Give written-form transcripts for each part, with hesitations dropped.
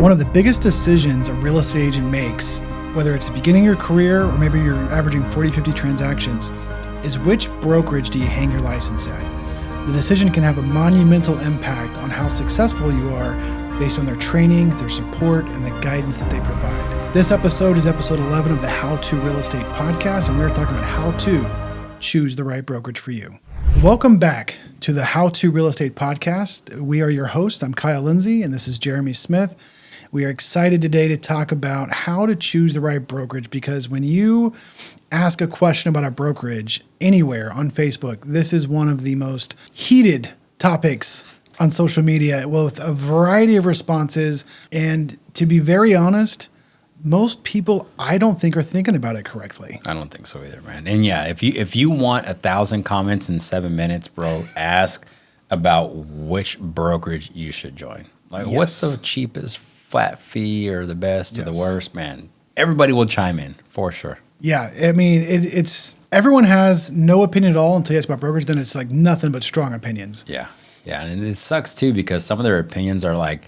One of the biggest decisions a real estate agent makes, whether it's the beginning of your career or maybe you're averaging 40, 50 transactions, is which brokerage do you hang your license at? The decision can have a monumental impact on how successful you are based on their training, their support, and the guidance that they provide. This episode is episode 11 of the How to Real Estate podcast, and we're talking about how to choose the right brokerage for you. Welcome back to the How to Real Estate podcast. We are your hosts. I'm Kyle Lindsay, and this is Jeremy Smith. We are excited today to talk about how to choose the right brokerage, because when you ask a question about a brokerage anywhere on Facebook, this is one of the most heated topics on social media with a variety of responses. And to be very honest, most people, I don't think, are thinking about it correctly. I don't think so either, man. And yeah, if you want 1,000 comments in 7 minutes, bro, ask about which brokerage you should join. Like, Yes. What's the cheapest flat fee or the best or the Yes. worst? Man, everybody will chime in for sure. Yeah, I mean, it's everyone has no opinion at all until you ask about brokerage. Then it's like nothing but strong opinions. Yeah, and it sucks too because some of their opinions are like,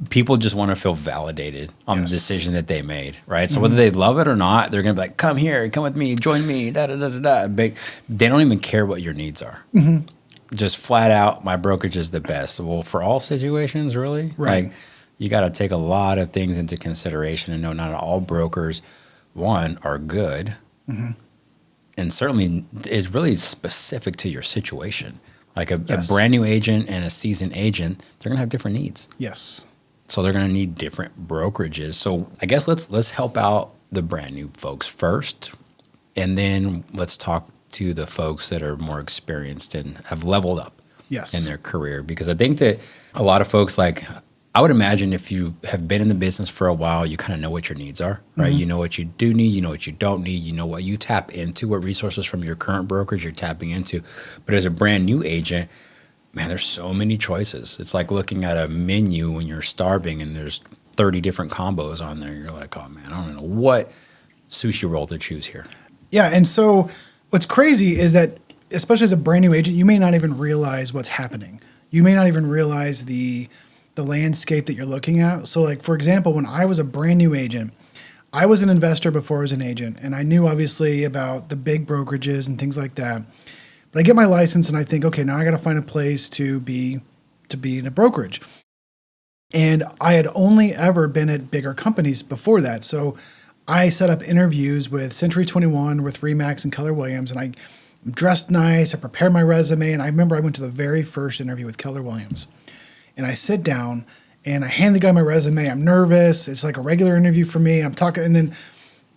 people just want to feel validated on Yes. the decision that they made, right? So whether they love it or not, they're going to be like, come here, come with me, join me, da-da-da-da-da. But they don't even care what your needs are. Mm-hmm. Just flat out, my brokerage is the best. Well, for all situations, really? Right. Like, you got to take a lot of things into consideration and know not all brokers, one, are good. Mm-hmm. And certainly, it's really specific to your situation. Like a brand new agent and a seasoned agent, they're going to have different needs. Yes. So they're going to need different brokerages. So I guess let's help out the brand new folks first, and then let's talk to the folks that are more experienced and have leveled up Yes. in their career. Because I think that a lot of folks, like, I would imagine if you have been in the business for a while, you kind of know what your needs are, right? Mm-hmm. You know what you do need, you know what you don't need, you know what you tap into, what resources from your current brokerage you're tapping into. But as a brand new agent, man, there's so many choices. It's like looking at a menu when you're starving and there's 30 different combos on there. You're like, oh man, I don't know what sushi roll to choose here. Yeah, and so what's crazy is that, especially as a brand new agent, you may not even realize what's happening. You may not even realize the landscape that you're looking at. So, like, for example, when I was a brand new agent, I was an investor before I was an agent, and I knew obviously about the big brokerages and things like that. But I get my license and I think, okay, now I got to find a place to be in a brokerage. And I had only ever been at bigger companies before that. So I set up interviews with Century 21, with Remax and Keller Williams, and I'm dressed nice. I prepared my resume, and I remember I went to the very first interview with Keller Williams. And I sit down and I hand the guy my resume. I'm nervous. It's like a regular interview for me. I'm talking, and then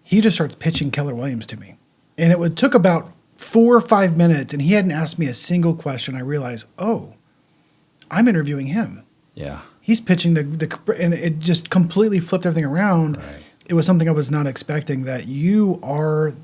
he just starts pitching Keller Williams to me. And it took about 4 or 5 minutes, and he hadn't asked me a single question. I realized, oh, I'm interviewing him. Yeah. He's pitching and it just completely flipped everything around. Right. It was something I was not expecting, that you are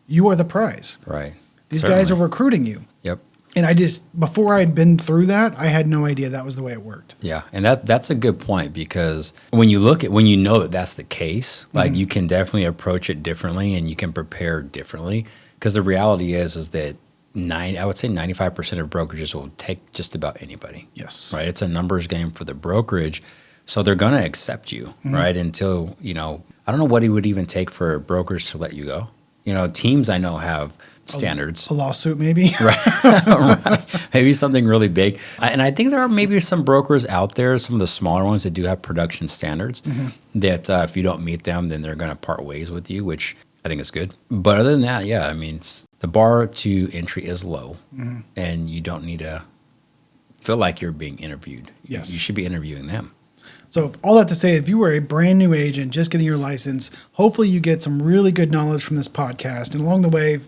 the prize. Right. These Certainly. guys are recruiting you. Yep. And before I had been through that, I had no idea that was the way it worked. Yeah, and that's a good point, because when you know that that's the case, like, you can definitely approach it differently and you can prepare differently. Because the reality is that I would say 95% of brokerages will take just about anybody. Yes. Right. It's a numbers game for the brokerage, so they're going to accept you, right? Until I don't know what it would even take for a brokerage to let you go. Teams I know have standards. A lawsuit, maybe. Right. Maybe something really big. And I think there are maybe some brokers out there, some of the smaller ones, that do have production standards that if you don't meet them, then they're going to part ways with you, which I think is good. But other than that, yeah, I mean, the bar to entry is low, and you don't need to feel like you're being interviewed. Yes. You should be interviewing them. So all that to say, if you were a brand new agent just getting your license, hopefully you get some really good knowledge from this podcast. And along the way,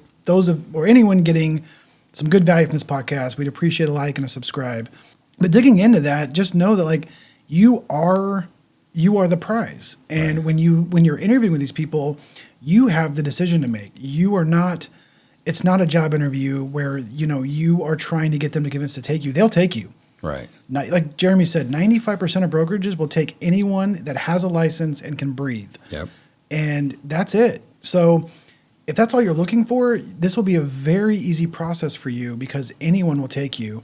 or anyone getting some good value from this podcast, we'd appreciate a like and a subscribe. But digging into that, just know that, like, you are the prize. And when you're interviewing with these people, you have the decision to make. It's not a job interview where, you are trying to get them to convince to take you. They'll take you. Right. Like Jeremy said, 95% of brokerages will take anyone that has a license and can breathe. Yep. And that's it. So if that's all you're looking for, this will be a very easy process for you, because anyone will take you.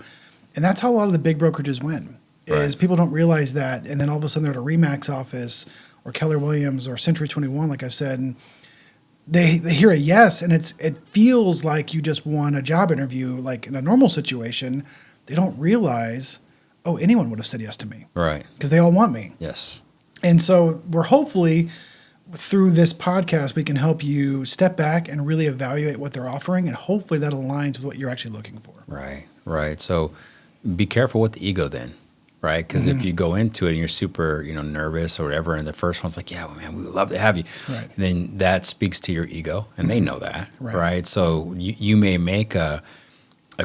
And that's how a lot of the big brokerages win. is Right. people don't realize that. And then all of a sudden they're at a Remax office or Keller Williams or Century 21, like I've said, and they hear a yes, and it feels like you just won a job interview. Like in a normal situation, they don't realize, oh, anyone would have said yes to me Right. because they all want me. Yes. And so we're hopefully through this podcast, we can help you step back and really evaluate what they're offering. And hopefully that aligns with what you're actually looking for. Right. Right. So be careful with the ego then. Right. Because if you go into it and you're super, nervous or whatever, and the first one's like, yeah, well, man, we would love to have you. Right. Then that speaks to your ego, and they know that. Right. Right. So you may make a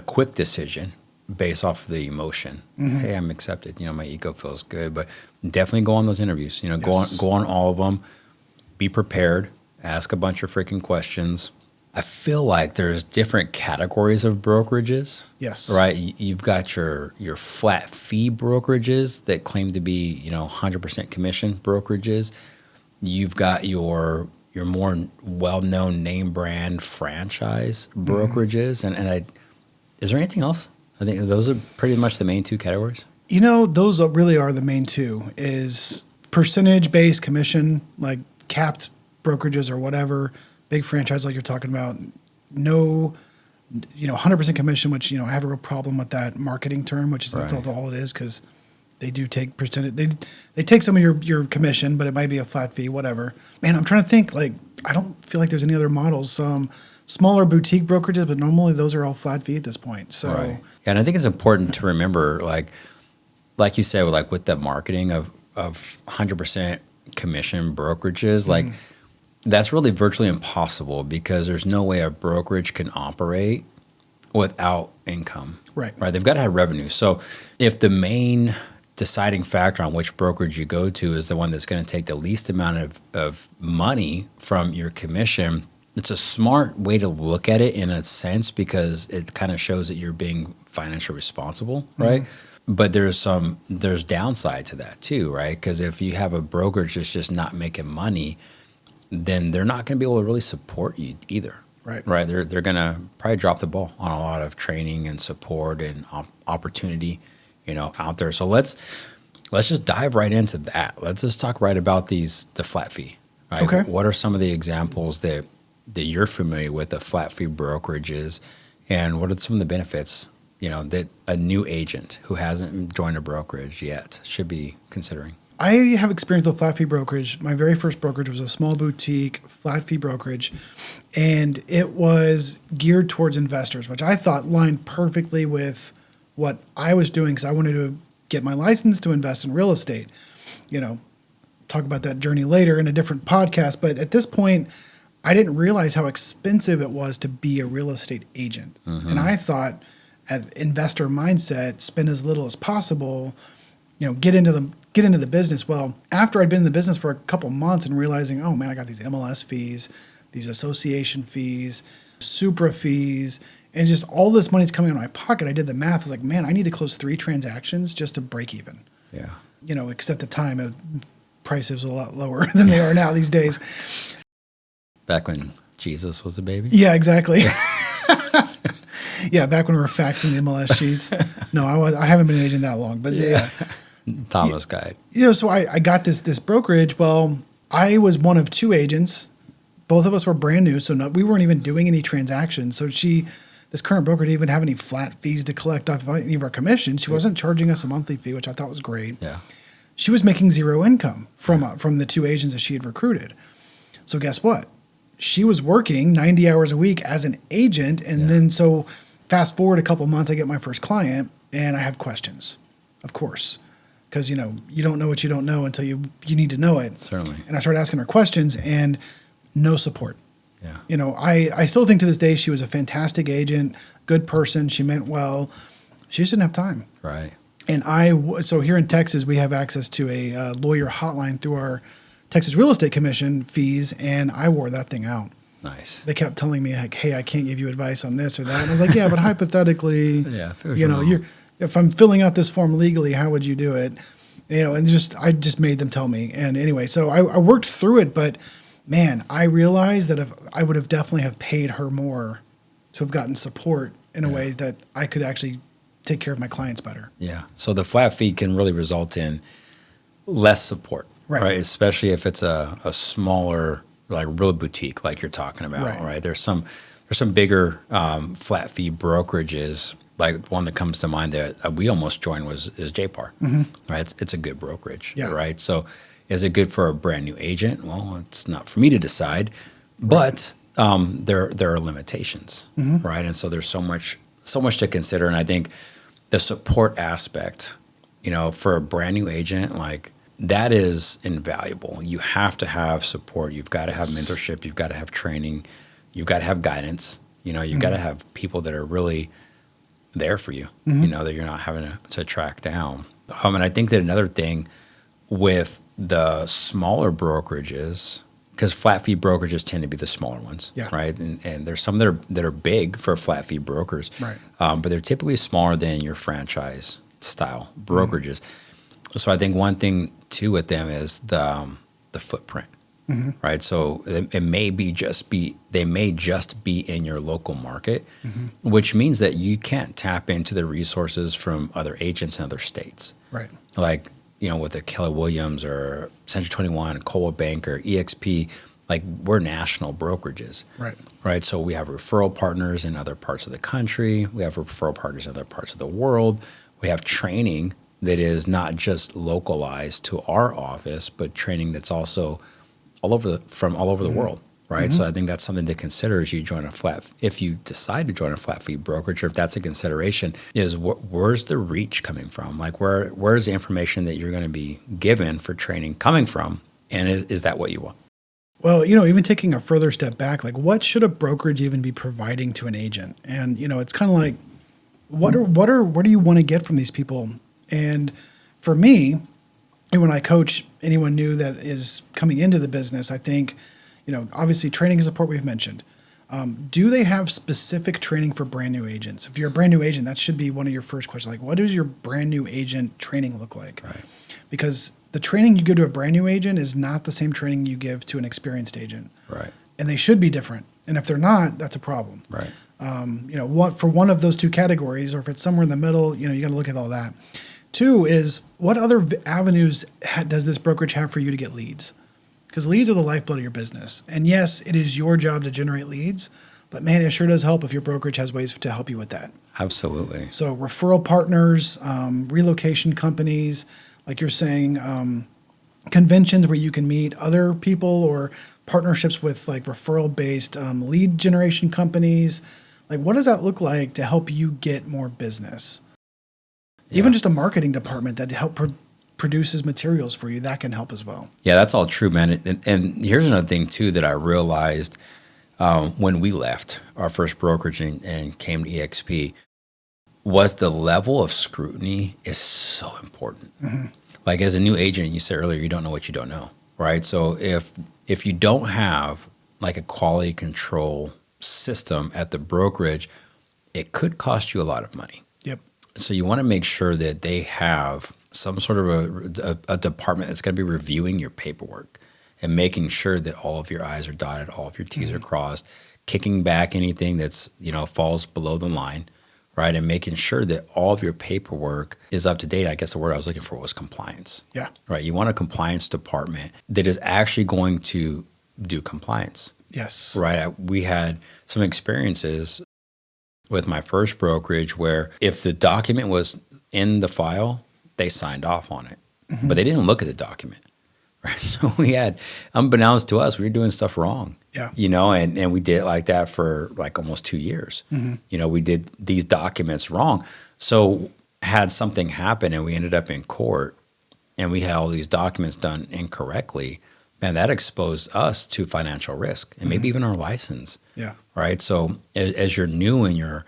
quick decision based off of the emotion. Hey, I'm accepted. My ego feels good, but definitely go on those interviews. Yes. Go on all of them. Be prepared. Ask a bunch of freaking questions. I feel like there's different categories of brokerages. Yes. Right. You've got your flat fee brokerages that claim to be 100% commission brokerages. You've got your more well-known name brand franchise brokerages, and is there anything else? I think those are pretty much the main two categories. Those really are the main two, is percentage-based commission, like capped brokerages or whatever, big franchise like you're talking about, no, 100% commission, which, I have a real problem with that marketing term, which is that's all it is, because they do take percentage. They take some of your commission, but it might be a flat fee, whatever. Man, I'm trying to think, I don't feel like there's any other models. Smaller boutique brokerages, but normally those are all flat fee at this point. So, Yeah, and I think it's important to remember, like you said, with the marketing of 100% commission brokerages, that's really virtually impossible because there's no way a brokerage can operate without income. Right. They've got to have revenue. So if the main deciding factor on which brokerage you go to is the one that's going to take the least amount of money from your commission, it's a smart way to look at it in a sense, because it kind of shows that you're being financially responsible, right? But there's downside to that too, right? Because if you have a brokerage that's just not making money, then they're not going to be able to really support you either. Right. They're going to probably drop the ball on a lot of training and support and opportunity, out there. So let's just dive right into that. Let's just talk right about the flat fee. Right? Okay. What are some of the examples that you're familiar with of flat fee brokerages, and what are some of the benefits, that a new agent who hasn't joined a brokerage yet should be considering? I have experience with flat fee brokerage. My very first brokerage was a small boutique flat fee brokerage, and it was geared towards investors, which I thought lined perfectly with what I was doing, because I wanted to get my license to invest in real estate. Talk about that journey later in a different podcast. But at this point, I didn't realize how expensive it was to be a real estate agent. And I thought, as investor mindset, spend as little as possible, get into the business. Well, after I'd been in the business for a couple months and realizing, oh man, I got these MLS fees, these association fees, Supra fees, and just all this money's coming out of my pocket. I did the math. I was like, man, I need to close 3 transactions just to break even. Yeah. Because at the time, prices were a lot lower than they are now these days. Back when Jesus was a baby? Yeah, exactly. Yeah, back when we were faxing the MLS sheets. No, I haven't been an agent that long, but yeah. Thomas Guide. So I got this brokerage. Well, I was one of 2 agents. Both of us were brand new, so we weren't even doing any transactions. So this current broker didn't even have any flat fees to collect off any of our commissions. She wasn't charging us a monthly fee, which I thought was great. Yeah. She was making 0 income from the 2 agents that she had recruited. So guess what? She was working 90 hours a week as an agent, and then so fast forward a couple months, I get my first client, and I have questions, of course, because you don't know what you don't know until you need to know it. Certainly. And I started asking her questions, and no support. Yeah. I still think to this day she was a fantastic agent, good person. She meant well. She just didn't have time. Right. And so here in Texas, we have access to a lawyer hotline through our Texas Real Estate Commission fees, and I wore that thing out. Nice. They kept telling me, like, hey, I can't give you advice on this or that. And I was like, yeah, but hypothetically, if I'm filling out this form legally, how would you do it? And I just made them tell me. And anyway, so I worked through it, but man, I realized that if I would have definitely have paid her more to have gotten support in a way that I could actually take care of my clients better. Yeah. So the flat fee can really result in less support, right? Especially if it's a smaller, like real boutique, like you're talking about, right? There's some bigger flat fee brokerages. Like one that comes to mind that we almost joined is JPAR, right? It's a good brokerage, right? So is it good for a brand new agent? Well, it's not for me to decide, but there are limitations, right? And so there's so much to consider, and I think the support aspect, for a brand new agent, like that is invaluable. You have to have support. You've got to have mentorship. You've got to have training. You've got to have guidance. You've got to have people that are really there for you, that you're not having to track down. And I think that another thing with the smaller brokerages, because flat fee brokerages tend to be the smaller ones, right? And there's some that are big for flat fee brokers, right? But they're typically smaller than your franchise style brokerages. So I think one thing too with them is the footprint, right? So they may just be in your local market, which means that you can't tap into the resources from other agents in other states, right? Like with a Keller Williams or Century 21, Coldwell Banker, EXP, like we're national brokerages, right? So we have referral partners in other parts of the country. We have referral partners in other parts of the world. We have training that is not just localized to our office, but training that's also all over the world, right? So I think that's something to consider as you join if you decide to join a flat fee brokerage, or if that's a consideration, is where's the reach coming from? Like where's the information that you're going to be given for training coming from, and is that what you want? Well, even taking a further step back, like what should a brokerage even be providing to an agent? And it's kind of like, what do you want to get from these people? And for me, and when I coach anyone new that is coming into the business, I think, obviously training and support we've mentioned. Do they have specific training for brand new agents? If you're a brand new agent, that should be one of your first questions. Like, what does your brand new agent training look like? Right. Because the training you give to a brand new agent is not the same training you give to an experienced agent. Right. And they should be different. And if they're not, that's a problem. Right. For one of those two categories, or if it's somewhere in the middle, you got to look at all that. Two is, what other avenues does this brokerage have for you to get leads? Because leads are the lifeblood of your business. And yes, it is your job to generate leads, but man, it sure does help if your brokerage has ways to help you with that. Absolutely. So referral partners, relocation companies, like you're saying, conventions where you can meet other people, or partnerships with like referral-based lead generation companies. Like, what does that look like to help you get more business? Even just a marketing department that produces materials for you, that can help as well. Yeah, that's all true, man. And here's another thing too that I realized when we left our first brokerage and came to EXP, was the level of scrutiny is so important. Like as a new agent, you said earlier, you don't know what you don't know, right? So if you don't have like a quality control system at the brokerage, it could cost you a lot of money. Yep. So you want to make sure that they have some sort of a department that's going to be reviewing your paperwork and making sure that all of your I's are dotted, all of your T's are crossed, kicking back anything that's, falls below the line, right? And making sure that all of your paperwork is up to date. I guess the word I was looking for was compliance. Yeah. Right. You want a compliance department that is actually going to do compliance. Yes. Right. We had some experiences with my first brokerage where if the document was in the file, they signed off on it, but they didn't look at the document, right? So we had, unbeknownst to us, we were doing stuff wrong, and we did it like that for like almost 2 years. We did these documents wrong. So had something happen and we ended up in court and we had all these documents done incorrectly, man, that exposed us to financial risk and maybe even our license. Yeah. Right. So as you're new and you're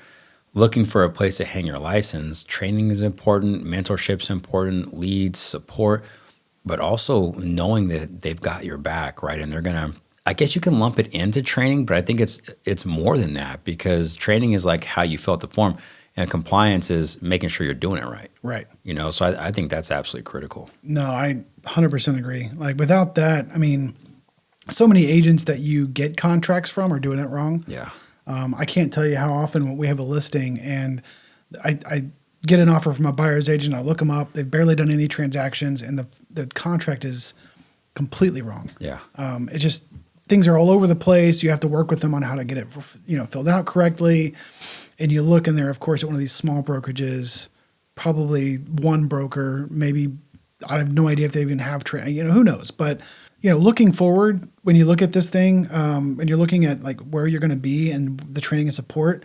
looking for a place to hang your license, training is important, mentorship's important, leads, support, but also knowing that they've got your back, right? And they're going to, I guess you can lump it into training, but I think it's more than that, because training is like how you fill out the form and compliance is making sure you're doing it right. Right. So I think that's absolutely critical. No, I 100% agree. Like without that, I mean, so many agents that you get contracts from are doing it wrong. Yeah. I can't tell you how often we have a listing and I get an offer from a buyer's agent. I look them up. They've barely done any transactions, and the contract is completely wrong. Yeah. It just things are all over the place. You have to work with them on how to get it, filled out correctly. And you look in there, of course, at one of these small brokerages, probably one broker, maybe I have no idea if they even have training. Who knows? But looking forward, when you look at this thing, and you're looking at like where you're going to be and the training and support,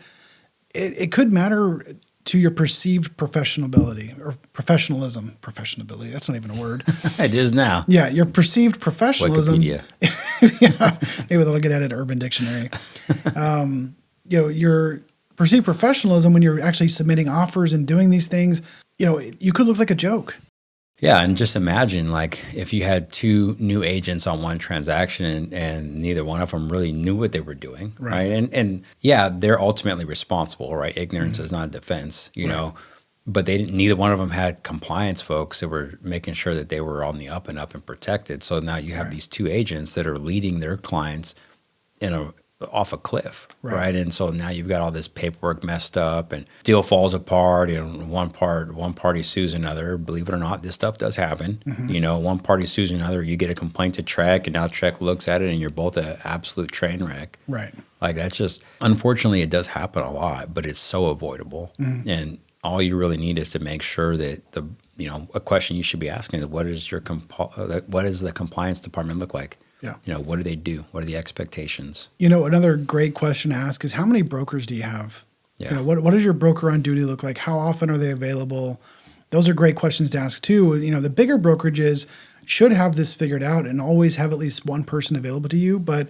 it could matter to your perceived professionality or professionalism. Professionability, that's not even a word. It is now. Yeah, your perceived professionalism. Wikipedia. Yeah, maybe that'll get added to Urban Dictionary. Your perceived professionalism when you're actually submitting offers and doing these things, you could look like a joke. Yeah, and just imagine like if you had two new agents on one transaction and neither one of them really knew what they were doing, right? And yeah, they're ultimately responsible, right? Ignorance is not a defense, you know, but neither one of them had compliance folks that were making sure that they were on the up and up and protected. So now you have these two agents that are leading their clients off a cliff, right? And so now you've got all this paperwork messed up and deal falls apart. One party sues another. Believe it or not, this stuff does happen. One party sues another. You get a complaint to Trek, and now Trek looks at it, and you're both an absolute train wreck. Right. Like that's just unfortunately it does happen a lot, but it's so avoidable. And all you really need is to make sure that a question you should be asking is what is the compliance department look like? Yeah. What do they do? What are the expectations? Another great question to ask is how many brokers do you have? Yeah. What does your broker on duty look like? How often are they available? Those are great questions to ask too. The bigger brokerages should have this figured out and always have at least one person available to you. But,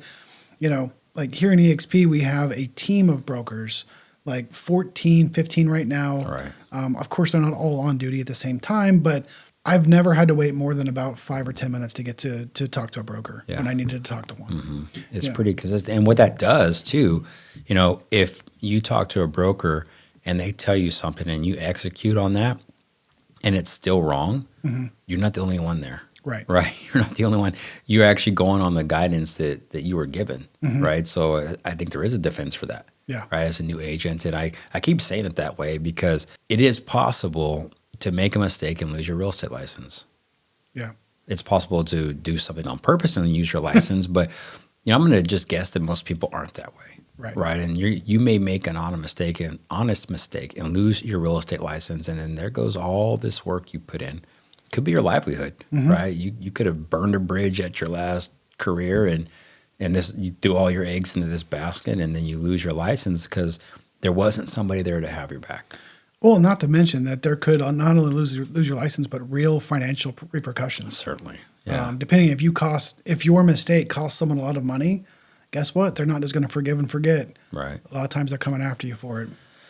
like here in EXP, we have a team of brokers, like 14, 15 right now. Right. Of course, they're not all on duty at the same time, but I've never had to wait more than about 5 or 10 minutes to get to talk to a broker when I needed to talk to one. It's pretty consistent. And what that does too, if you talk to a broker and they tell you something and you execute on that and it's still wrong, you're not the only one there. Right. You're not the only one. You're actually going on the guidance that you were given. Right. So I think there is a defense for that. Yeah. Right. As a new agent. And I keep saying it that way because it is possible to make a mistake and lose your real estate license. Yeah. It's possible to do something on purpose and use your license, but I'm going to just guess that most people aren't that way. Right. And you may make an honest mistake and lose your real estate license, and then there goes all this work you put in. Could be your livelihood, right? You could have burned a bridge at your last career and you threw all your eggs into this basket, and then you lose your license because there wasn't somebody there to have your back. Well, not to mention that there could not only lose your license, but real financial repercussions. Certainly, yeah. Depending if your mistake costs someone a lot of money, guess what? They're not just going to forgive and forget. Right. A lot of times they're coming after you for it.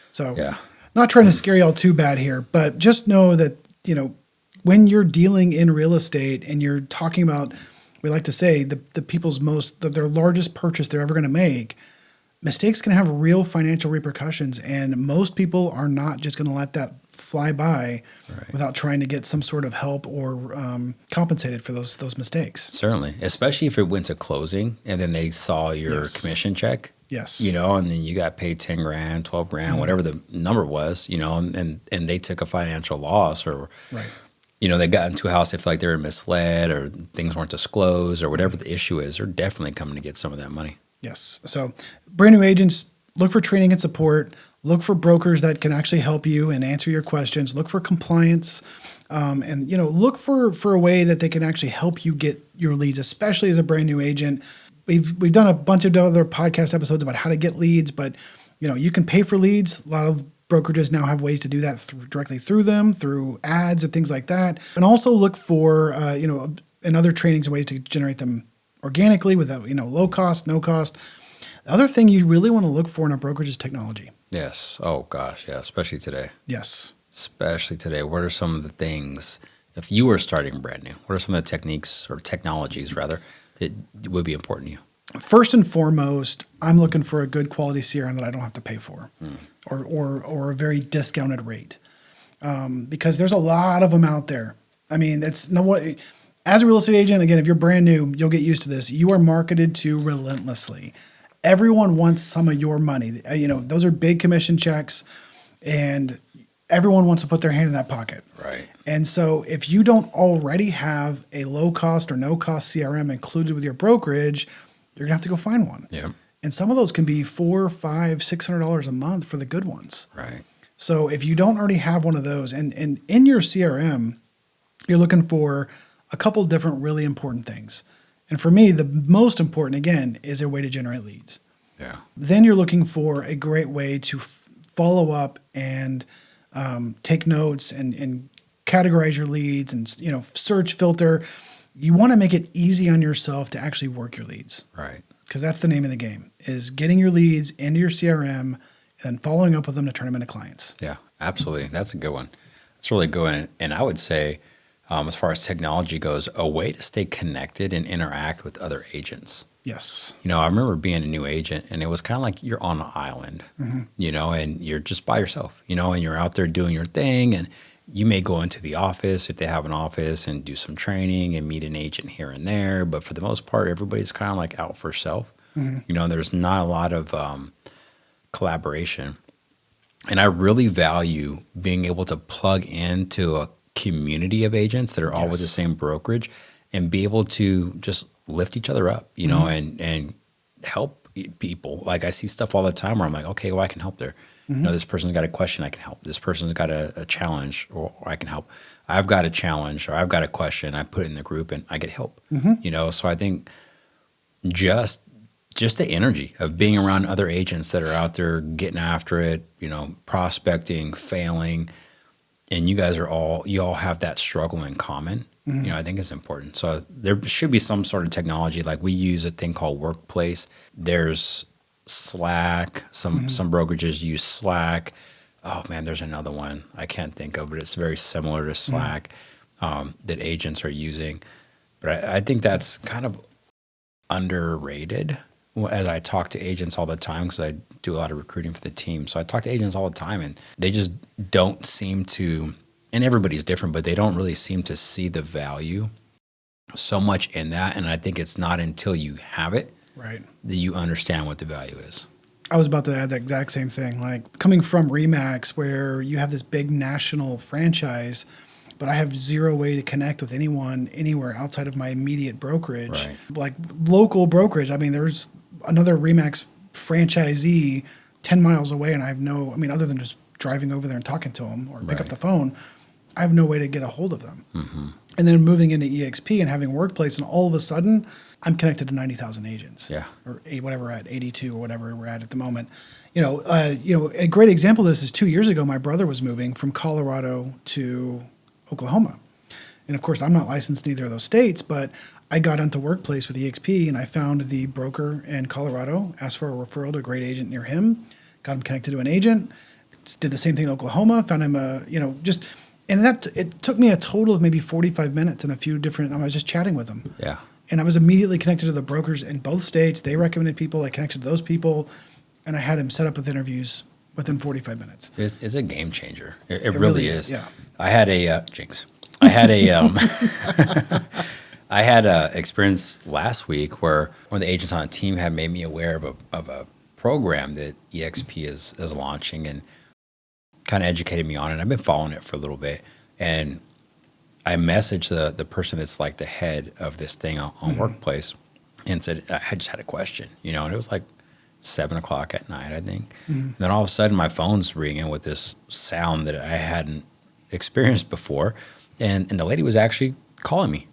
So, yeah. Not trying to scare y'all too bad here, but just know that when you're dealing in real estate and you're talking about, we like to say the people's their largest purchase they're ever going to make. Mistakes can have real financial repercussions, and most people are not just going to let that fly by without trying to get some sort of help or compensated for those mistakes. Certainly, especially if it went to closing and then they saw your commission check. Yes. And then you got paid 10 grand, 12 grand, whatever the number was, and they took a financial loss or, they got into a house, they feel like they were misled or things weren't disclosed or whatever the issue is, they're definitely coming to get some of that money. Yes. So brand new agents, look for training and support. Look for brokers that can actually help you and answer your questions. Look for compliance, and look for a way that they can actually help you get your leads, especially as a brand new agent. We've done a bunch of other podcast episodes about how to get leads, but you can pay for leads. A lot of brokerages now have ways to do that directly through them, through ads and things like that. And also look for in other trainings and ways to generate them organically without low cost, no cost. The other thing you really want to look for in a brokerage is technology. Yes. Oh gosh, yeah. Especially today. Yes. Especially today. What are some of the things, if you were starting brand new, what are some of the techniques or technologies rather that would be important to you? First and foremost, I'm looking for a good quality CRM that I don't have to pay for, or a very discounted rate, because there's a lot of them out there. I mean, as a real estate agent, again, if you're brand new, you'll get used to this. You are marketed to relentlessly. Everyone wants some of your money. Those are big commission checks, and everyone wants to put their hand in that pocket. Right. And so if you don't already have a low cost or no cost CRM included with your brokerage, you're gonna have to go find one. Yeah. And some of those can be $400, $500, $600 a month for the good ones. Right. So if you don't already have one of those, and in your CRM, you're looking for a couple different really important things. And for me, the most important, again, is a way to generate leads. Yeah. Then you're looking for a great way to follow up and take notes and categorize your leads and, you know, search, filter. You want to make it easy on yourself to actually work your leads. Right. Because that's the name of the game, is getting your leads into your CRM and following up with them to turn them into clients. Yeah, absolutely. That's a good one. That's really good one. And I would say, as far as technology goes, a way to stay connected and interact with other agents. Yes. You know, I remember being a new agent, and it was kind of like you're on an island, you know, and you're just by yourself, you know, and you're out there doing your thing. And you may go into the office if they have an office and do some training and meet an agent here and there. But for the most part, everybody's kind of like out for self. You know, there's not a lot of collaboration. And I really value being able to plug into a community of agents that are all with the same brokerage and be able to just lift each other up, you know, and help people. Like I see stuff all the time where I'm like, okay, well, I can help there. You know, this person's got a question, I can help. This person's got a challenge, or I can help. I've got a challenge, or I've got a question. I put it in the group, and I get help. You know, so I think just the energy of being around other agents that are out there getting after it, you know, prospecting, failing, and you all have that struggle in common. You know, I think it's important. So there should be some sort of technology. Like we use a thing called Workplace. There's Slack. Some brokerages use Slack. Oh man, there's another one I can't think of, but it's very similar to Slack that agents are using. But I think that's kind of underrated. As I talk to agents all the time, because I do a lot of recruiting for the team, so I talk to agents all the time, and they just don't seem to. And everybody's different, but they don't really seem to see the value so much in that. And I think it's not until you have it that you understand what the value is. I was about to add the exact same thing. Like coming from Remax, where you have this big national franchise, but I have zero way to connect with anyone anywhere outside of my immediate brokerage. Like local brokerage, I mean, there's another Remax franchisee 10 miles away, and I have no, I mean, other than just driving over there and talking to them or pick up the phone, I have no way to get a hold of them. And then moving into EXP and having Workplace, and all of a sudden, I'm connected to 90,000 agents. Or whatever we're at, 82 or whatever we're at the moment. You know, a great example of this is 2 years ago, my brother was moving from Colorado to Oklahoma. And of course, I'm not licensed in either of those states, but I got into Workplace with EXP, and I found the broker in Colorado, asked for a referral to a great agent near him, got him connected to an agent, did the same thing in Oklahoma, found him and it took me a total of maybe 45 minutes and I was just chatting with him. And I was immediately connected to the brokers in both states. They recommended people. I connected to those people, and I had him set up with interviews within 45 minutes. It's a game changer. It really is. Yeah. I had a jinx. I had a I had a experience last week where one of the agents on the team had made me aware of a program that EXP is launching, and kind of educated me on it. I've been following it for a little bit, and I messaged the person that's like the head of this thing on Workplace and said, I just had a question, you know, and it was like 7:00 at night, I think. And then all of a sudden my phone's ringing with this sound that I hadn't experienced before. And the lady was actually calling me.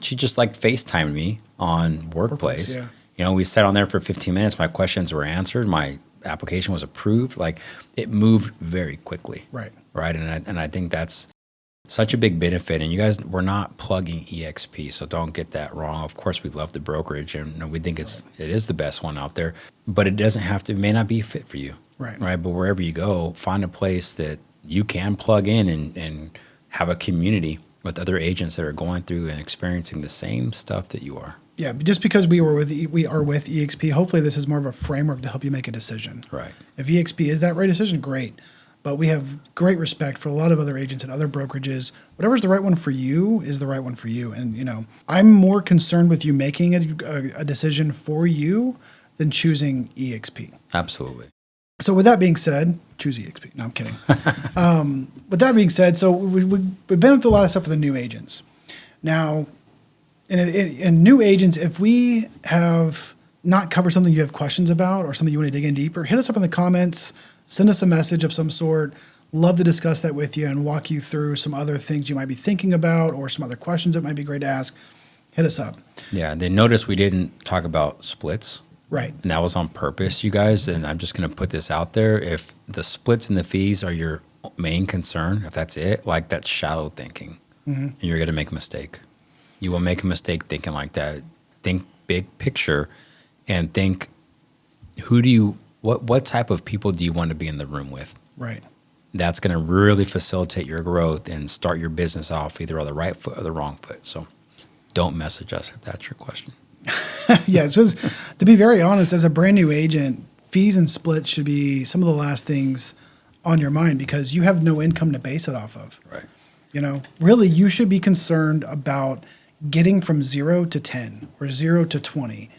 She just like FaceTimed me on Workplace. You know, we sat on there for 15 minutes. My questions were answered. My application was approved. Like it moved very quickly. Right. And I think that's such a big benefit. And you guys, we're not plugging EXP, so don't get that wrong. Of course, we love the brokerage, and we think it is the best one out there. But it doesn't have to. It may not be fit for you. Right. But wherever you go, find a place that you can plug in and have a community with other agents that are going through and experiencing the same stuff that you are. Yeah, just because we are with EXP, hopefully this is more of a framework to help you make a decision. Right. If EXP is that right decision, great. But we have great respect for a lot of other agents and other brokerages. Whatever's the right one for you is the right one for you. And, you know, I'm more concerned with you making a decision for you than choosing EXP. Absolutely. So with that being said, choose EXP. No, I'm kidding. With that being said, so we've been through a lot of stuff with the new agents. Now, in new agents, if we have not covered something you have questions about or something you want to dig in deeper, hit us up in the comments, send us a message of some sort. Love to discuss that with you and walk you through some other things you might be thinking about or some other questions that might be great to ask. Hit us up. Yeah, then notice we didn't talk about splits. Right. And that was on purpose, you guys. And I'm just going to put this out there. If the splits and the fees are your main concern, if that's it, like that's shallow thinking. And you're going to make a mistake. You will make a mistake thinking like that. Think big picture and think what type of people do you want to be in the room with? Right. That's going to really facilitate your growth and start your business off either on the right foot or the wrong foot. So don't message us if that's your question. Yeah, it's just, to be very honest, as a brand new agent, fees and splits should be some of the last things on your mind because you have no income to base it off of. Right. You know, really, you should be concerned about getting from 0 to 10 or 0 to 20.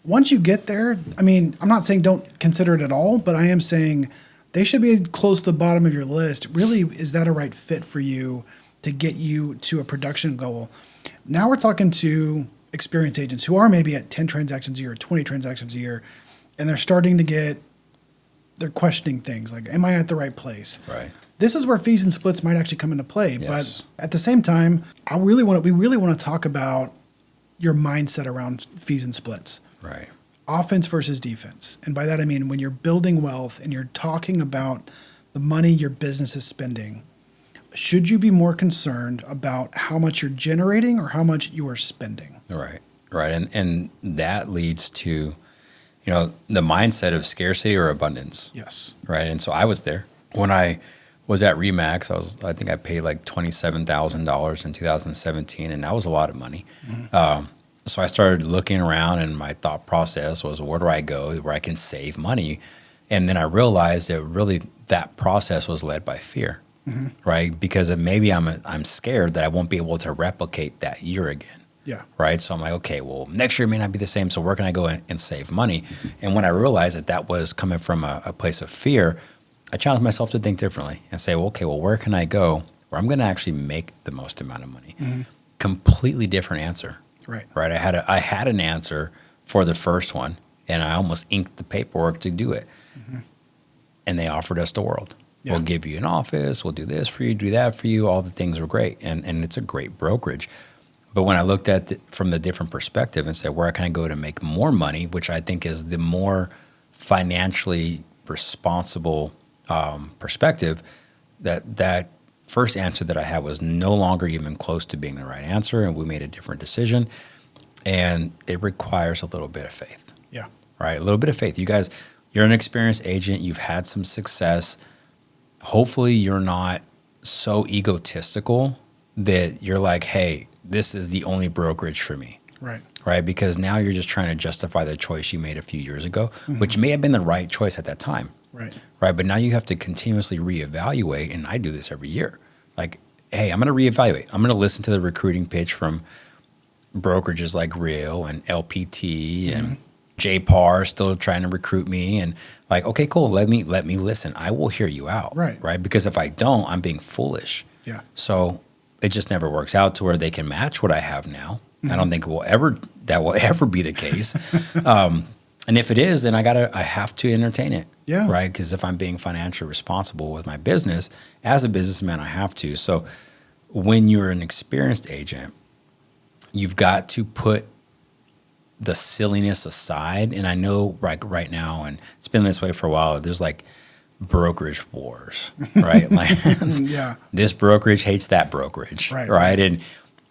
Once you get there, I mean, I'm not saying don't consider it at all, but I am saying they should be close to the bottom of your list. Really, is that a right fit for you to get you to a production goal? Now we're talking to experienced agents who are maybe at 10 transactions a year, 20 transactions a year, and they're questioning things like, am I at the right place? Right. This is where fees and splits might actually come into play. Yes. But at the same time, we really want to talk about your mindset around fees and splits. Right. Offense versus defense. And by that, I mean, when you're building wealth and you're talking about the money your business is spending, should you be more concerned about how much you're generating or how much you are spending? Right. Right. And that leads to, the mindset of scarcity or abundance. Yes. Right. And so I was there when I was at Remax. I think I paid like $27,000 in 2017, and that was a lot of money. So I started looking around, and my thought process was, where do I go where I can save money? And then I realized that really that process was led by fear, right? Because maybe I'm scared that I won't be able to replicate that year again. Yeah. Right. So I'm like, okay, well, next year may not be the same. So where can I go and save money? And when I realized that was coming from a place of fear, I challenged myself to think differently and say, well, okay, well, where can I go where I'm going to actually make the most amount of money? Completely different answer. Right. Right. I had an answer for the first one, and I almost inked the paperwork to do it. And they offered us the world. Yeah. We'll give you an office. We'll do this for you, do that for you. All the things were great. And it's a great brokerage. But when I looked at it from the different perspective and said, where can I go to make more money, which I think is the more financially responsible perspective, that first answer that I had was no longer even close to being the right answer, and we made a different decision. And it requires a little bit of faith. Yeah. Right? A little bit of faith. You guys, you're an experienced agent. You've had some success. Hopefully you're not so egotistical that you're like, hey, this is the only brokerage for me. Right. Right? Because now you're just trying to justify the choice you made a few years ago, which may have been the right choice at that time. Right. Right. But now you have to continuously reevaluate. And I do this every year. Like, hey, I'm going to reevaluate. I'm going to listen to the recruiting pitch from brokerages like Real and LPT and JPAR still trying to recruit me. And like, okay, cool. Let me listen. I will hear you out. Right. Right. Because if I don't, I'm being foolish. Yeah. So it just never works out to where they can match what I have now. I don't think that will ever be the case. And if it is, then I have to entertain it. Yeah. Right. Because if I'm being financially responsible with my business, as a businessman, I have to. So when you're an experienced agent, you've got to put the silliness aside. And I know right now, and it's been this way for a while, there's like brokerage wars, right? Like, Yeah. This brokerage hates that brokerage, right?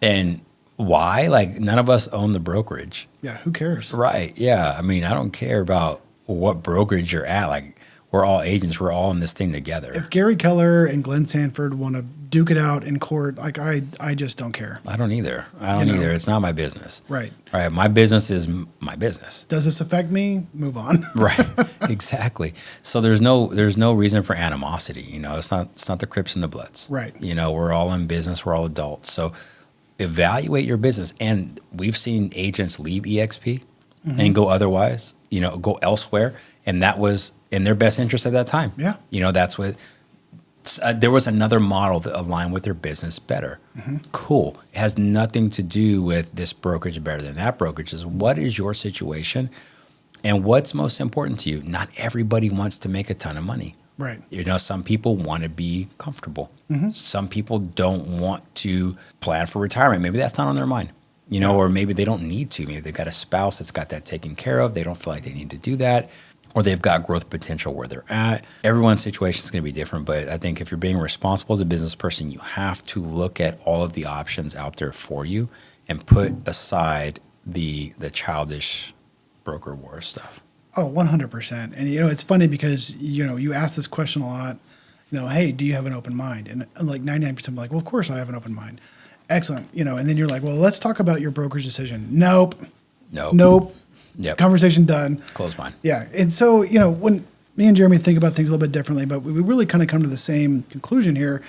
And why? Like, none of us own the brokerage. Yeah, who cares? Right, yeah. I mean, I don't care about what brokerage you're at. Like, we're all agents. We're all in this thing together. If Gary Keller and Glenn Sanford want to duke it out in court, like I just don't care. I don't either. Either. It's not my business. Right. All right. My business is my business. Does this affect me? Move on. Right. Exactly. So there's no reason for animosity. It's not the Crips and the Bloods. Right. We're all in business. We're all adults. So evaluate your business. And we've seen agents leave EXP and go otherwise, go elsewhere. And that was in their best interest at that time. Yeah. That's what, there was another model that aligned with their business better. Cool. It has nothing to do with this brokerage better than that brokerage. Is what is your situation and what's most important to you? Not everybody wants to make a ton of money. Right. Some people want to be comfortable. Some people don't want to plan for retirement. Maybe that's not on their mind, or maybe they don't need to. Maybe they've got a spouse that's got that taken care of. They don't feel like they need to do that. Or they've got growth potential where they're at. Everyone's situation is going to be different, but I think if you're being responsible as a business person, you have to look at all of the options out there for you and put aside the childish broker war stuff. Oh, 100%. And, it's funny because, you ask this question a lot, hey, do you have an open mind? And like 99% like, well, of course I have an open mind. Excellent. And then you're like, well, let's talk about your broker's decision. Nope. Yep. Conversation done. Close mine. Yeah. And so, when me and Jeremy think about things a little bit differently, but we really kind of come to the same conclusion here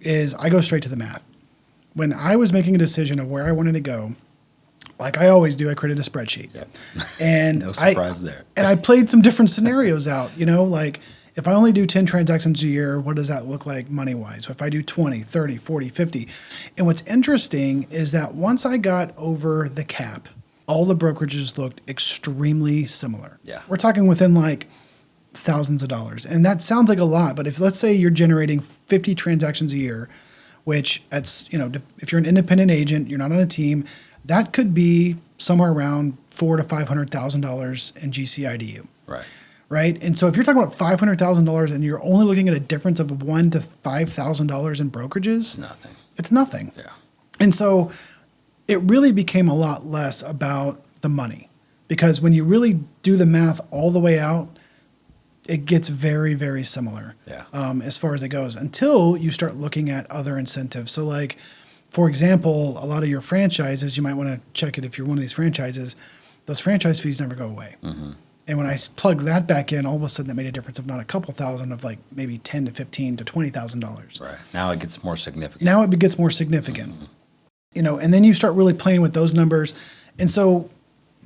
is I go straight to the math. When I was making a decision of where I wanted to go, like I always do, I created a spreadsheet. Yep. And no surprise there. And I played some different scenarios out, like if I only do 10 transactions a year, what does that look like money-wise? So if I do 20, 30, 40, 50. And what's interesting is that once I got over the cap, all the brokerages looked extremely similar. Yeah. We're talking within like thousands of dollars. And that sounds like a lot, but if let's say you're generating 50 transactions a year, which that's, if you're an independent agent, you're not on a team, that could be somewhere around $400,000 to $500,000 in GCIDU. Right. And so if you're talking about $500,000 and you're only looking at a difference of $1,000 to $5,000 in brokerages, it's nothing. Yeah. And so it really became a lot less about the money because when you really do the math all the way out, it gets very, very similar as far as it goes until you start looking at other incentives. So like, for example, a lot of your franchises, you might want to check it if you're one of these franchises, those franchise fees never go away. And when I plug that back in, all of a sudden that made a difference of not a couple thousand of like maybe $10,000 to $15,000 to $20,000. Right. Now it gets more significant. And then you start really playing with those numbers. And so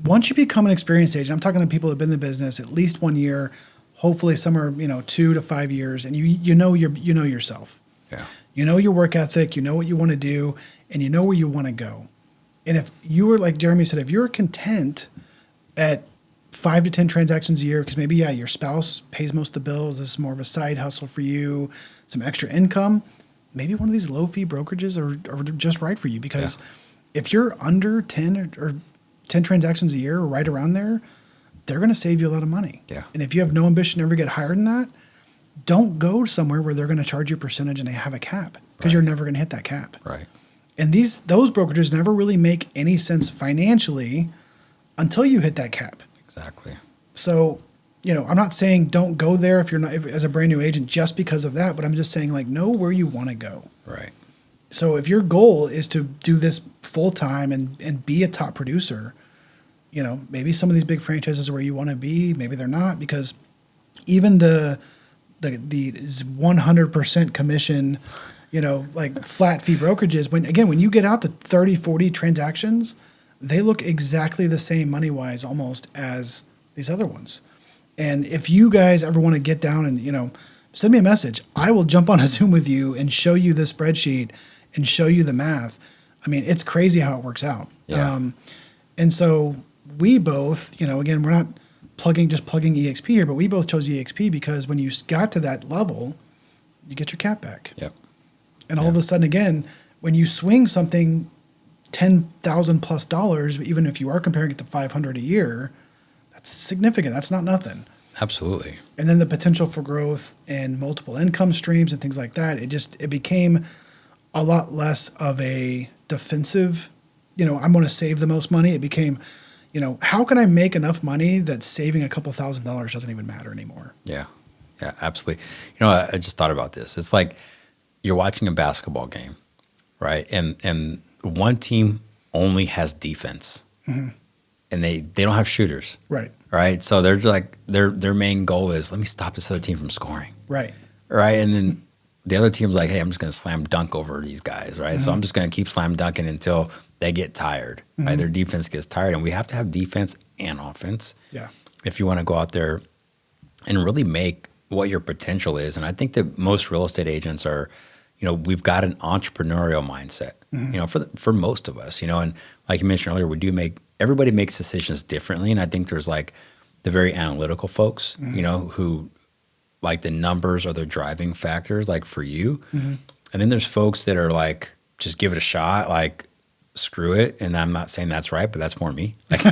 once you become an experienced agent, I'm talking to people who have been in the business at least 1 year, hopefully somewhere, 2 to 5 years, and you know yourself. Yeah. You know your work ethic, you know what you want to do, and you know where you want to go. And if you were, like Jeremy said, if you're content at 5 to 10 transactions a year, because maybe, your spouse pays most of the bills, this is more of a side hustle for you, some extra income, maybe one of these low-fee brokerages are just right for you. Because if you're under 10 or 10 transactions a year or right around there, they're going to save you a lot of money. Yeah. And if you have no ambition to ever get higher than that, don't go somewhere where they're going to charge you a percentage and they have a cap because you're never going to hit that cap. Right. And those brokerages never really make any sense financially until you hit that cap. Exactly. So, I'm not saying don't go there if you're not as a brand new agent just because of that, but I'm just saying like know where you want to go. Right. So if your goal is to do this full time and be a top producer, maybe some of these big franchises are where you want to be, maybe they're not, because even the 100% commission, like flat fee brokerages, when you get out to 30, 40 transactions, they look exactly the same money-wise almost as these other ones. And if you guys ever want to get down and, send me a message, I will jump on a Zoom with you and show you the spreadsheet and show you the math. I mean, it's crazy how it works out. Yeah. And so we both, again, we're not plugging EXP here, but we both chose EXP because when you got to that level, you get your cap back. Yep. And all of a sudden, again, when you swing something $10,000 plus dollars, even if you are comparing it to $500 a year, that's significant. That's not nothing. Absolutely. And then the potential for growth and multiple income streams and things like that, it became a lot less of a defensive, I'm going to save the most money. It became, how can I make enough money that saving a couple $1,000s doesn't even matter anymore? Yeah. Yeah, absolutely. I just thought about this. It's like you're watching a basketball game, right? And one team only has defense, and they don't have shooters, right? So they're like their main goal is let me stop this other team from scoring, right? And then the other team's like, hey, I'm just going to slam dunk over these guys, right? So I'm just going to keep slam dunking until they get tired, right? Their defense gets tired, and we have to have defense and offense. Yeah. If you want to go out there and really make what your potential is. And I think that most real estate agents are, we've got an entrepreneurial mindset, for most of us, and like you mentioned earlier, everybody makes decisions differently. And I think there's like the very analytical folks, who like the numbers are their driving factors, like for you. And then there's folks that are like, just give it a shot, like screw it. And I'm not saying that's right, but that's more me. Like,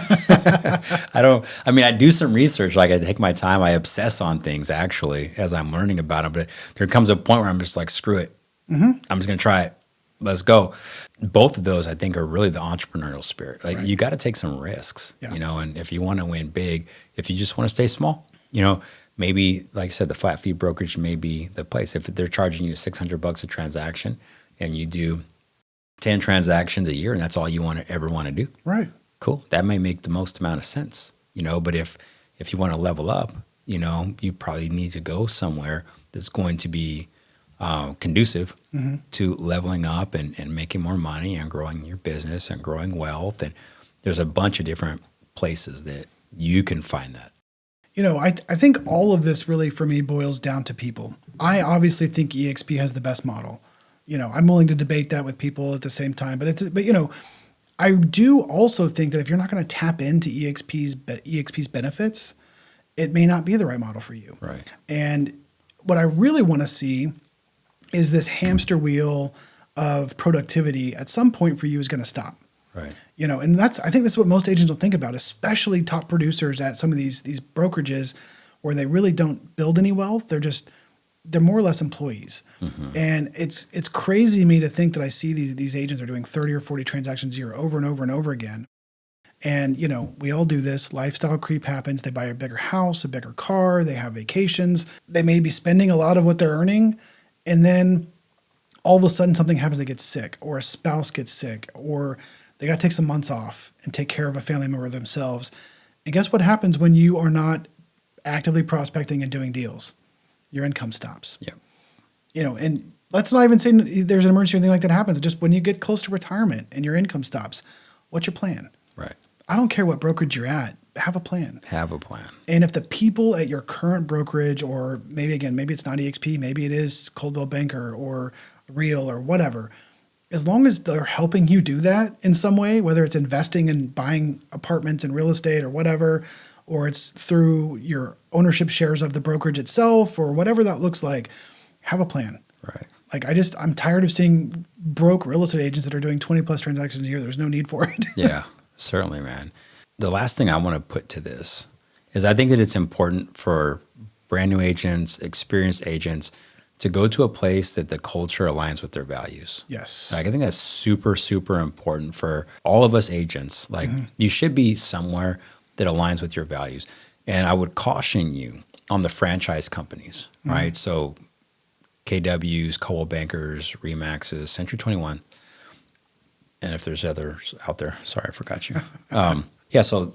I do some research, like I take my time, I obsess on things actually as I'm learning about them, but there comes a point where I'm just like, screw it. I'm just going to try it. Let's go. Both of those, I think, are really the entrepreneurial spirit. Like you got to take some risks, and if you want to win big, if you just want to stay small, maybe, like I said, the flat fee brokerage may be the place. If they're charging you $600 a transaction and you do 10 transactions a year and that's all you ever want to do. Right. Cool. That may make the most amount of sense, but if you want to level up, you probably need to go somewhere that's going to be conducive to leveling up and making more money and growing your business and growing wealth. And there's a bunch of different places that you can find that. I think all of this really for me boils down to people. I obviously think EXP has the best model. I'm willing to debate that with people at the same time, but I do also think that if you're not going to tap into EXP's benefits, it may not be the right model for you. Right. And what I really want to see is this hamster wheel of productivity at some point for you is going to stop. Right. And I think this is what most agents don't think about, especially top producers at some of these brokerages where they really don't build any wealth. They're more or less employees. And it's crazy to me to think that I see these agents are doing 30 or 40 transactions a year over and over and over again. And, we all do this. Lifestyle creep happens. They buy a bigger house, a bigger car. They have vacations. They may be spending a lot of what they're earning. And then all of a sudden something happens. They get sick, or a spouse gets sick, or they got to take some months off and take care of a family member themselves. And guess what happens when you are not actively prospecting and doing deals? Your income stops. Yeah. And let's not even say there's an emergency or anything like that happens. Just when you get close to retirement and your income stops, what's your plan? Right. I don't care what brokerage you're at. Have a plan. Have a plan. And if the people at your current brokerage, or maybe it's not EXP, maybe it is Coldwell Banker or Real or whatever, as long as they're helping you do that in some way, whether it's investing and buying apartments and real estate or whatever, or it's through your ownership shares of the brokerage itself or whatever that looks like, have a plan. Right. Like I'm tired of seeing broke real estate agents that are doing 20 plus transactions a year. There's no need for it. Yeah, certainly, man. The last thing I want to put to this is I think that it's important for brand new agents, experienced agents to go to a place that the culture aligns with their values. Yes. Like, I think that's super, super important for all of us agents. Like you should be somewhere that aligns with your values. And I would caution you on the franchise companies, right? So KWs, Coldwell Bankers, Remaxes, Century 21. And if there's others out there, sorry, I forgot you. Yeah, so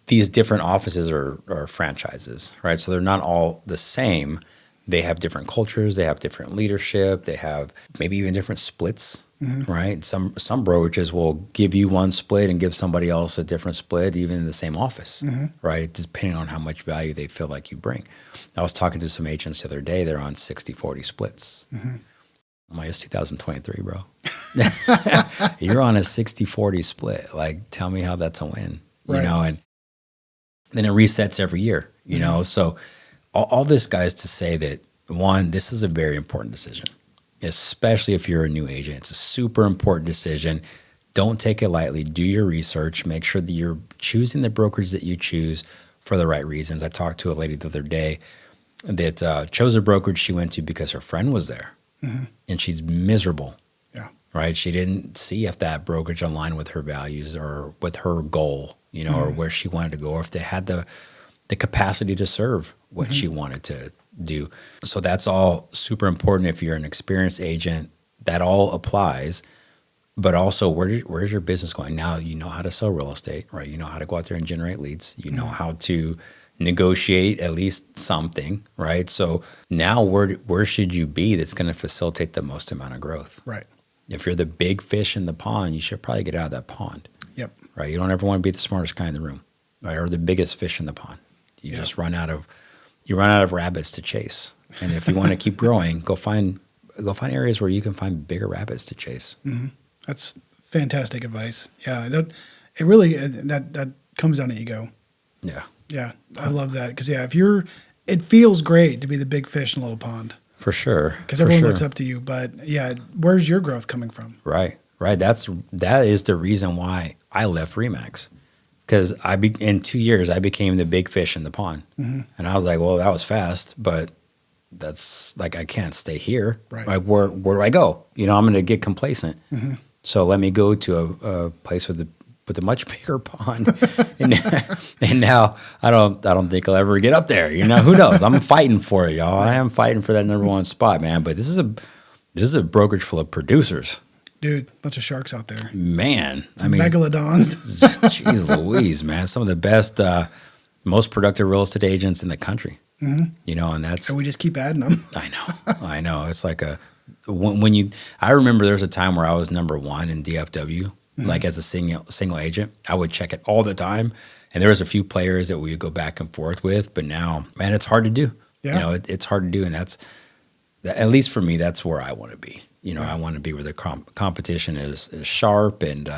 these different offices are franchises, right? So they're not all the same. They have different cultures. They have different leadership. They have maybe even different splits, right? Some brokerages will give you one split and give somebody else a different split, even in the same office, right? Depending on how much value they feel like you bring. I was talking to some agents the other day. They're on 60-40 splits. I'm like, it's 2023, bro. You're on a 60-40 split. Like, tell me how that's a win, you know? And then it resets every year, you know? So all this, guys, to say that, one, this is a very important decision, especially if you're a new agent. It's a super important decision. Don't take it lightly. Do your research. Make sure that you're choosing the brokerage that you choose for the right reasons. I talked to a lady the other day that chose a brokerage she went to because her friend was there. And she's miserable, right? She didn't see if that brokerage aligned with her values or with her goal, you know, or where she wanted to go, or if they had the capacity to serve what she wanted to do. So that's all super important. If you're an experienced agent, that all applies. But also, where's your business going? Now you know how to sell real estate, right? You know how to go out there and generate leads. You know how to negotiate at least something, right? So now where should you be that's going to facilitate the most amount of growth? Right. If you're the big fish in the pond, you should probably get out of that pond. Yep. Right? You don't ever want to be the smartest guy in the room, right? Or the biggest fish in the pond. You just run out of rabbits to chase. And if you want to keep growing, go find areas where you can find bigger rabbits to chase. Mm-hmm. That's fantastic advice. Yeah, it really that comes down to ego. Yeah. Yeah, I love that because it feels great to be the big fish in a little pond. For sure. Because everyone looks up to you, but yeah, where's your growth coming from? Right. That is the reason why I left Remax. Because in 2 years I became the big fish in the pond, and I was like, well, that was fast, but that's like I can't stay here. Right. Like where do I go? I'm going to get complacent. So let me go to a place with a much bigger pond, and now I don't think I'll ever get up there. Who knows? I'm fighting for it, y'all. I am fighting for that number one spot, man. But this is a brokerage full of producers. Dude, bunch of sharks out there. Man, megalodons. Jeez Louise, man. Some of the best, most productive real estate agents in the country. And that's... And we just keep adding them. I know. It's like I remember there was a time where I was number one in DFW, like as a single agent. I would check it all the time. And there was a few players that we would go back and forth with. But now, man, it's hard to do. Yeah. It's hard to do. And at least for me, that's where I want to be. I want to be where the competition is sharp, and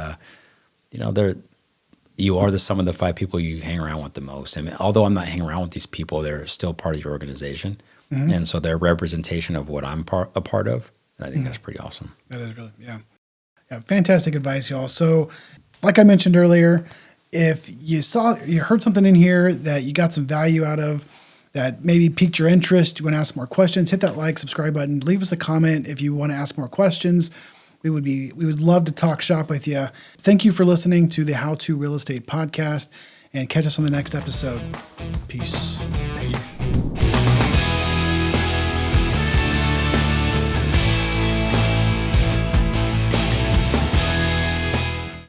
you are the sum of the 5 people you hang around with the most. And although I'm not hanging around with these people, they're still part of your organization, and so they're a representation of what I'm a part of. And I think that's pretty awesome. That is really, yeah, fantastic advice, y'all. So, like I mentioned earlier, if you heard something in here that you got some value out of, that maybe piqued your interest, you want to ask more questions, hit that like, subscribe button, leave us a comment if you want to ask more questions. We would love to talk shop with you. Thank you for listening to the How to Real Estate podcast, and catch us on the next episode. Peace.